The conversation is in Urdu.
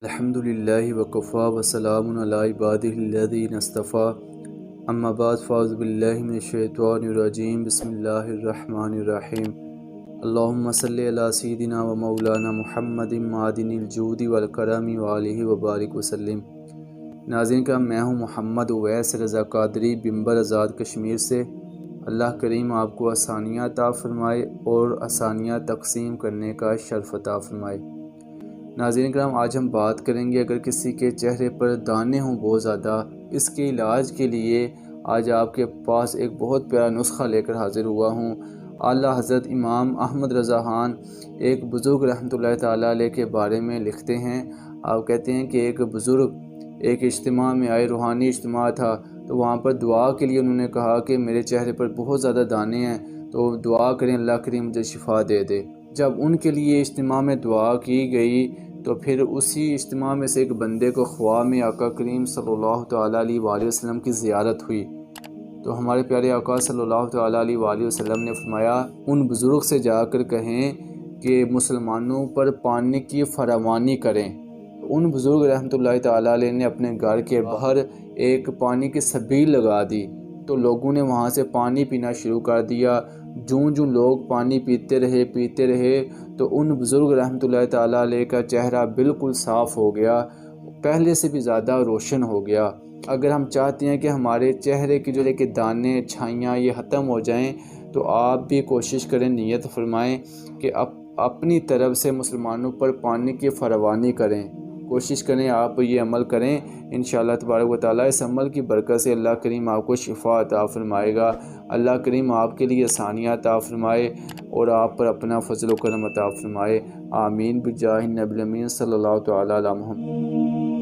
الحمدللہ وکفا وسلام علی عبادہ الذین اصطفیٰ اما بعد فاعوذ باللہ من الشیطان الرجیم بسم اللہ الرحمن الرحیم اللہم صلی علی سیدنا و مولانا محمد معدن الجود والکرم وآلہ وبارک وسلم۔ ناظرین کا میں ہوں محمد اویس رضا قادری بمبر آزاد کشمیر سے۔ اللہ کریم آپ کو آسانیاں عطا فرمائے اور آسانیاں تقسیم کرنے کا شرف عطا فرمائے۔ ناظرین کرام، آج ہم بات کریں گے اگر کسی کے چہرے پر دانے ہوں بہت زیادہ، اس کے علاج کے لیے آج آپ کے پاس ایک بہت پیارا نسخہ لے کر حاضر ہوا ہوں۔ اعلیٰ حضرت امام احمد رضا خان ایک بزرگ رحمۃ اللہ تعالیٰ علیہ کے بارے میں لکھتے ہیں۔ آپ کہتے ہیں کہ ایک بزرگ ایک اجتماع میں آئے، روحانی اجتماع تھا، تو وہاں پر دعا کے لیے انہوں نے کہا کہ میرے چہرے پر بہت زیادہ دانے ہیں، تو دعا کریں اللہ کریم مجھے شفا دے دے۔ جب ان کے لیے اجتماع میں دعا کی گئی تو پھر اسی اجتماع میں سے ایک بندے کو خواب میں آقا کریم صلی اللہ تعالیٰ علیہ وآلہ وسلم کی زیارت ہوئی، تو ہمارے پیارے آقا صلی اللہ تعالیٰ علیہ وآلہ وسلم نے فرمایا ان بزرگ سے جا کر کہیں کہ مسلمانوں پر پانی کی فراوانی کریں۔ ان بزرگ رحمۃ اللہ تعالیٰ علیہ نے اپنے گھر کے باہر ایک پانی کی سبیل لگا دی، تو لوگوں نے وہاں سے پانی پینا شروع کر دیا۔ جوں لوگ پانی پیتے رہے تو ان بزرگ رحمۃ اللہ تعالیٰ علیہ کا چہرہ بالکل صاف ہو گیا، پہلے سے بھی زیادہ روشن ہو گیا۔ اگر ہم چاہتے ہیں کہ ہمارے چہرے کی جو کہ دانے چھائیاں یہ ختم ہو جائیں، تو آپ بھی کوشش کریں، نیت فرمائیں کہ اپنی طرف سے مسلمانوں پر پانی کی فراوانی کریں۔ کوشش کریں آپ یہ عمل کریں، انشاءاللہ تبارک و تعالیٰ اس عمل کی برکت سے اللہ کریم آپ کو شفا عطا فرمائے گا۔ اللہ کریم آپ کے لیے آسانیاں عطا فرمائے اور آپ پر اپنا فضل و کرم عطا فرمائے۔ آمین بجاہ النبی الامین صلی اللہ تعالیٰ علی محمد۔